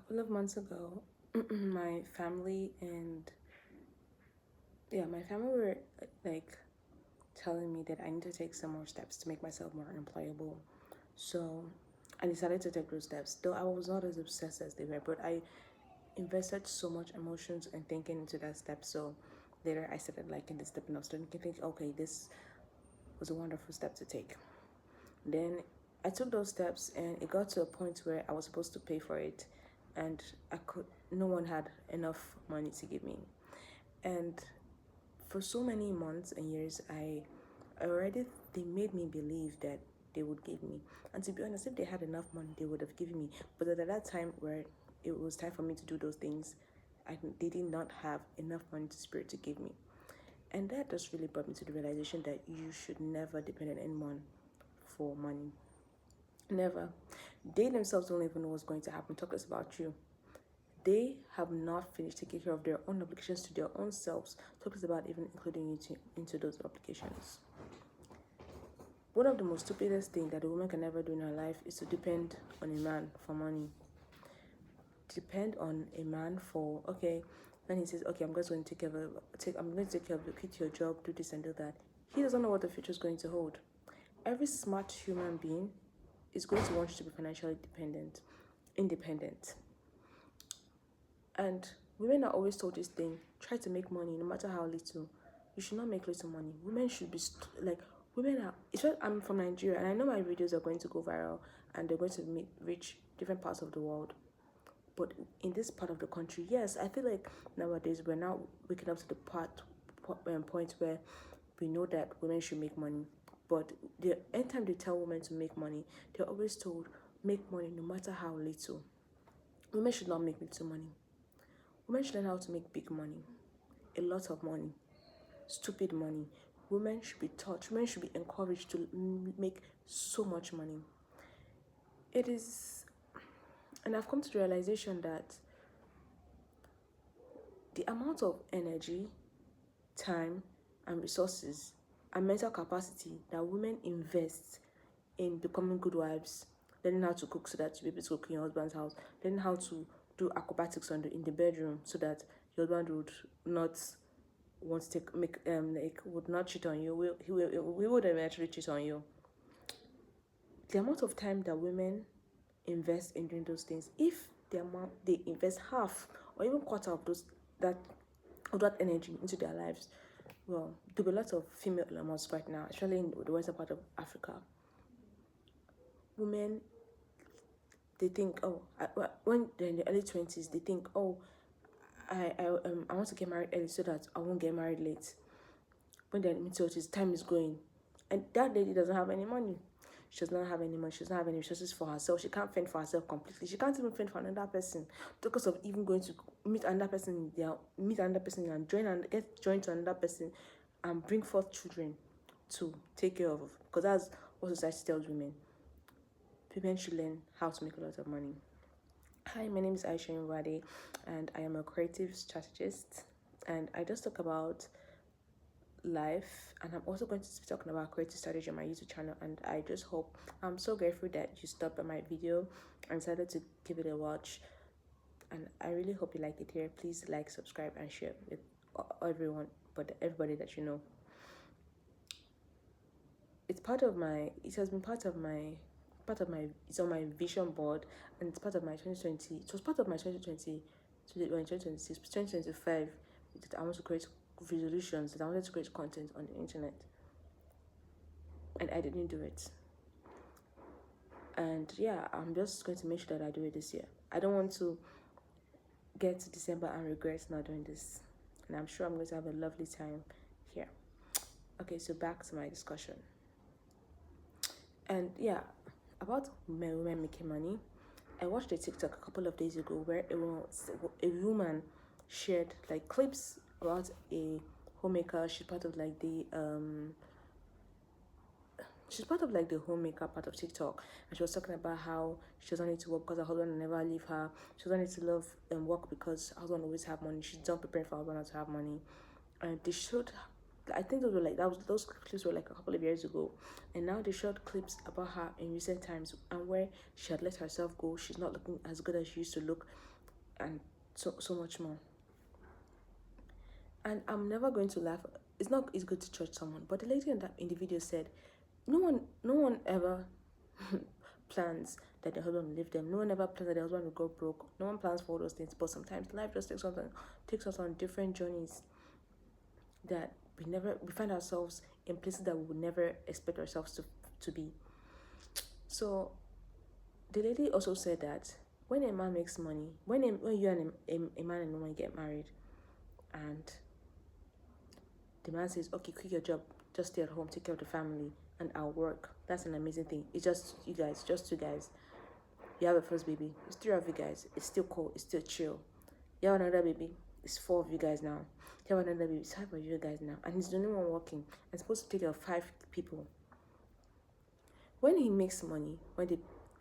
couple of months ago, my family and my family were like telling me that I need to take some more steps to make myself more employable. So I decided to take those steps. Though I was not as obsessed as they were, but I invested so much emotions and thinking into that step. So later I started liking the step and I was starting to think, okay, this was a wonderful step to take. Then I took those steps and it got to a point where I was supposed to pay for it and no one had enough money to give me. And for so many months and years, already they made me believe that they would give me. And to be honest, if they had enough money, they would have given me. But at that time where it was time for me to do those things, they did not have enough money to spare to give me. And that just really brought me to the realization that you should never depend on anyone for money. Never. They themselves don't even know what's going to happen. Talk less about you. They have not finished taking care of their own obligations to their own selves. Talk less about even including you into those obligations. One of the most stupidest things that a woman can ever do in her life is to depend on a man for money. Depend on a man for, okay, when he says, okay, I'm going to take care of I'm going to take care of you, quit your job, do this and do that. He doesn't know what the future is going to hold. Every smart human being is going to want you to be financially independent. And women are always told this thing: try to make money, no matter how little. You should not make little money. Women should be women are. It's what I'm from Nigeria, and I know my videos are going to go viral, and they're going to reach different parts of the world. But in this part of the country, yes, I feel like nowadays we're now waking up to the point where we know that women should make money. But anytime they tell women to make money, they're always told make money no matter how little. Women should not make little money. Women should learn how to make big money, a lot of money, stupid money. Women should be taught, women should be encouraged to make so much money. It is, and I've come to the realization that the amount of energy, time, and resources and mental capacity that women invest in becoming good wives, learning how to cook so that you'll be able to cook in your husband's house, learning how to do acrobatics in the bedroom so that your husband would not want to would not cheat on you. We would eventually cheat on you. The amount of time that women invest in doing those things, if they invest half or even quarter of that that energy into their lives, well, there'll be lots of female llamas right now, especially in the western part of Africa. Women, they think, oh, when they're in the early 20s, they think, oh, I want to get married early so that I won't get married late. When they're in mid-30s, time is going. And that lady doesn't have any money. She does not have any money. She doesn't have any resources for herself. She can't fend for herself completely. She can't even fend for another person because of even going to meet another person and get joined to another person and bring forth children to take care of. Because that's what society tells women. Women should learn how to make a lot of money. Hi, my name is Aisha Nwade, and I am a creative strategist. And I just talk about life, and I'm also going to be talking about creative strategy on my YouTube channel. And I just hope, I'm so grateful that you stopped by my video and decided to give it a watch. And I really hope you like it here. Please like, subscribe, and share with everybody that you know. It has been it's on my vision board, and it's part of my 2020. It was part of my 2020 to 2026, 2025, that I want to create resolutions, that I wanted to create content on the internet, and I didn't do it. And yeah, I'm just going to make sure that I do it this year. I don't want to get to December and regret not doing this, and I'm sure I'm going to have a lovely time here. Okay, so back to my discussion. And yeah, about women making money, I watched a TikTok a couple of days ago where a woman shared like clips about a homemaker. She's part of like the homemaker part of TikTok, and she was talking about how she doesn't need to work because her husband will never leave her. She doesn't need to love and work because her husband always have money. She's done preparing for her husband to have money, and they showed. I think those clips were like a couple of years ago, and now they showed clips about her in recent times and where she had let herself go. She's not looking as good as she used to look. and so much more. And I'm never going to laugh. It's not it's good to judge someone, but the lady in the video said, no one ever plans that the husband will leave them. No one ever plans that the husband will go broke. No one plans for all those things. But sometimes life just takes us on different journeys that we find ourselves in places that we would never expect ourselves to be. So the lady also said that when a man makes money, when you and a man and a woman get married, and the man says, okay, quit your job, just stay at home, take care of the family, and I'll work. That's an amazing thing. It's just you guys, just two guys. You have a first baby. It's three of you guys. It's still cool. It's still chill. You have another baby. It's four of you guys now. You have another baby. It's five of you guys now. And he's the only one working. And supposed to take care of five people. When he makes money,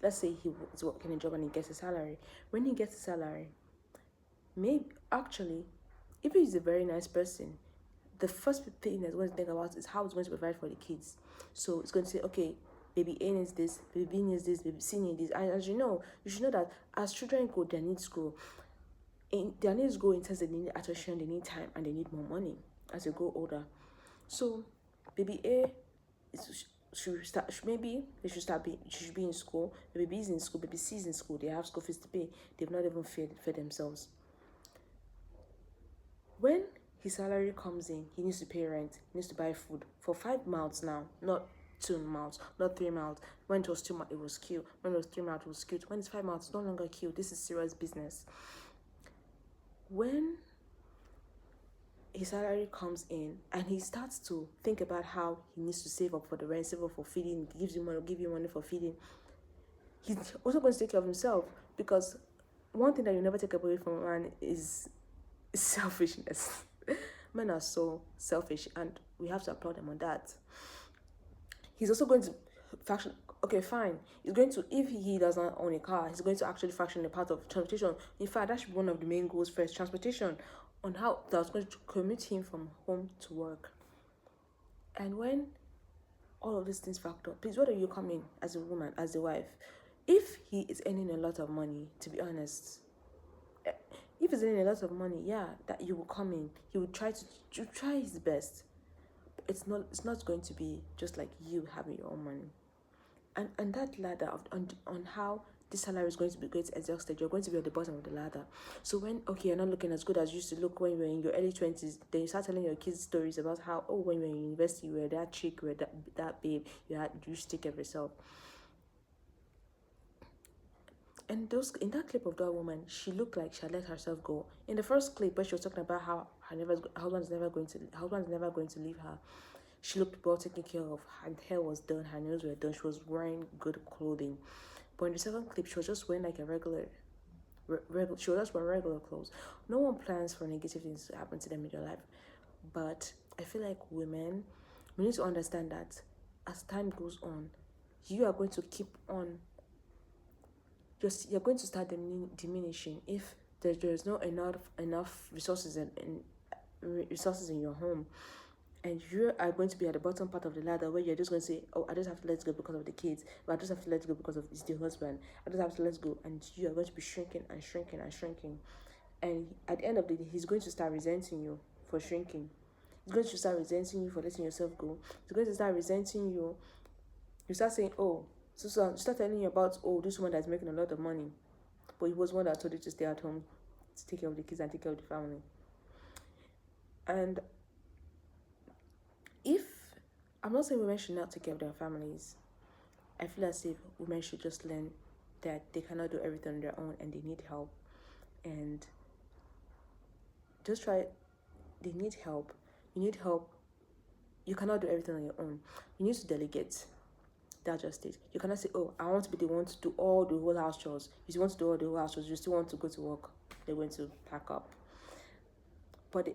let's say he's working a job and he gets a salary. When he gets a salary, maybe actually, if he's a very nice person, the first thing that's going to think about is how it's going to provide for the kids. So it's going to say, okay, baby A needs this, baby B needs this, baby C needs this. And as you should know that as children grow, their needs grow. Their needs grow in terms of they need attention, they need time, and they need more money as they grow older. So baby A maybe they should be in school. Baby B is in school, baby C is in school, they have school fees to pay, they've not even fed themselves. When his salary comes in, he needs to pay rent, he needs to buy food for 5 mouths now, not 2 mouths, not 3 mouths. When it was 2 mouths, it was cute. When it was 3 mouths, it was cute. When it's 5 mouths, it's no longer cute. This is serious business. When his salary comes in and he starts to think about how he needs to save up for the rent, save up for feeding, give you money for feeding, he's also going to take care of himself, because one thing that you never take away from a man is selfishness. Men are so selfish, and we have to applaud them on that. He's also going to faction. Okay, fine. He's going to, if he does not own a car, he's going to actually faction a part of transportation. In fact, that should be one of the main goals first: transportation, on how that's going to commute him from home to work. And when all of these things factor, please, where do you come in as a woman, as a wife? If he is earning a lot of money, to be honest, if he's earning a lot of money, yeah, that you will come in. He will try his best. It's not going to be just like you having your own money. And that ladder on how this salary is going to be great exhausted, you're going to be at the bottom of the ladder. So when you're not looking as good as you used to look when you were in your early 20s, then you start telling your kids stories about how, when you were in university, you were that chick, you were that babe, you used to take care of yourself. And in that clip of that woman, she looked like she had let herself go. In the first clip, where she was talking about how her husband's never going to leave her, she looked well taken care of. Her hair was done, her nails were done. She was wearing good clothing. But in the second clip, she was just wearing like a regular. She was just wearing regular clothes. No one plans for negative things to happen to them in their life, but I feel like women, we need to understand that as time goes on, you are going to keep on. You're going to start diminishing if there's not enough resources in your home, and you are going to be at the bottom part of the ladder, where you're just going to say, I just have to let go because of the kids, but I just have to let go because of it's the husband, I just have to let go, and you are going to be shrinking and shrinking and shrinking, and at the end of the day, he's going to start resenting you for shrinking. He's going to start resenting you for letting yourself go. He's going to start resenting you. You start saying, so start telling you about, this woman that's making a lot of money, but he was one that told you to stay at home to take care of the kids and take care of the family. And I'm not saying women should not take care of their families. I feel as if women should just learn that they cannot do everything on their own and they need help. And just try, they need help. You need help. You cannot do everything on your own. You need to delegate. That's just it. You cannot say, I want to be the one to do all the whole house chores. If you want to do all the whole house chores, you still want to go to work, they're going to pack up. But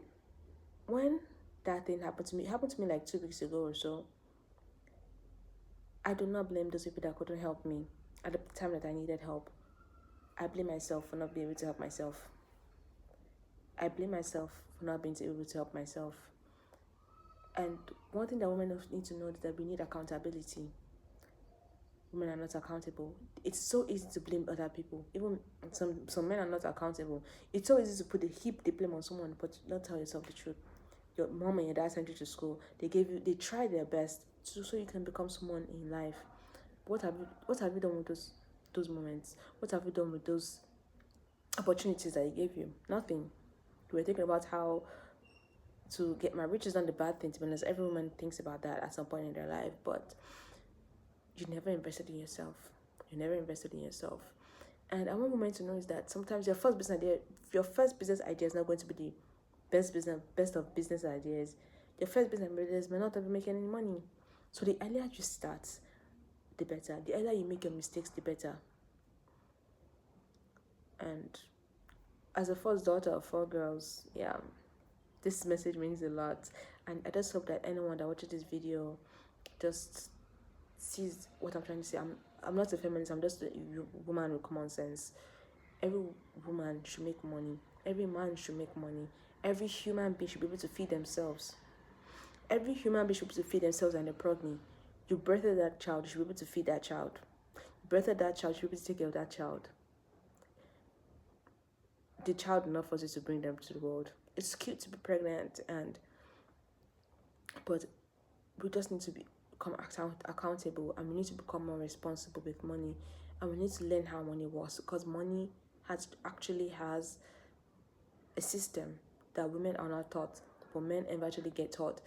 when that thing happened to me, it happened to me like 2 weeks ago or so. I do not blame those people that couldn't help me at the time that I needed help. I blame myself for not being able to help myself. I blame myself for not being able to help myself. And one thing that women need to know is that we need accountability. women are not accountable. It's so easy to blame other people. Even some men are not accountable. It's so easy to put the blame on someone, but not tell yourself the truth. Your mom and your dad sent you to school. They tried their best so you can become someone in life. What have you done with those moments? What have you done with those opportunities that he gave you? Nothing. You were thinking about how to get married, which is not the bad thing, to be honest. Every woman thinks about that at some point in their life, but you never invested in yourself. You never invested in yourself. And I want women to know is that sometimes your first business idea is not going to be the best of business ideas. Your first business ideas may not ever make any money. So the earlier you start, the better. The earlier you make your mistakes, the better. And as a first daughter of four girls, yeah, this message means a lot. And I just hope that anyone that watches this video just sees what I'm trying to say. I'm not a feminist, I'm just a woman with common sense. Every woman should make money. Every man should make money. Every human being should be able to feed themselves. Every human being should be able to feed themselves and they're pregnant. You birthed that child, you should be able to feed that child. You birthed that child, you should be able to take care of that child. The child enough for you to bring them to the world. It's cute to be pregnant, but we just need to become accountable, and we need to become more responsible with money, and we need to learn how money works, because money has a system that women are not taught, but men eventually get taught.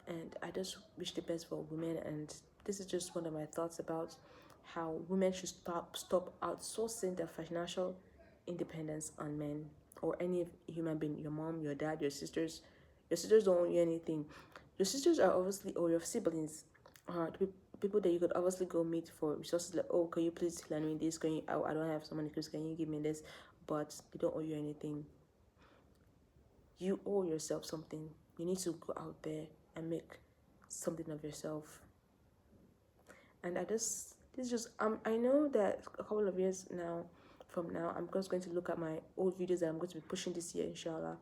And I just wish the best for women, and this is just one of my thoughts about how women should stop outsourcing their financial independence on men or any human being. Your mom, your dad, your sisters. Your sisters don't owe you anything. Your sisters are obviously, or your siblings are people that you could obviously go meet for resources, like, oh, can you please lend me this, I don't have so many kids, can you give me this? But they don't owe you anything. You owe yourself something. You need to go out there and make something of yourself. And I know that a couple of years from now, I'm just going to look at my old videos that I'm going to be pushing this year, inshallah,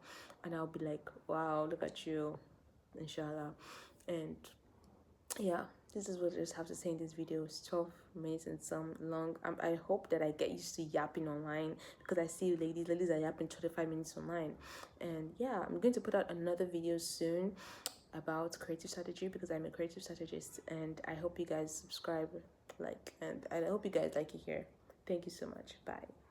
and I'll be like, wow, look at you, inshallah. And yeah, this is what I just have to say in this video. It's 12 minutes and some long. I hope that I get used to yapping online, because I see ladies are yapping 25 minutes online. And yeah, I'm going to put out another video soon about creative strategy, because I'm a creative strategist, and I hope you guys subscribe, and I hope you guys like it here. Thank you so much. Bye.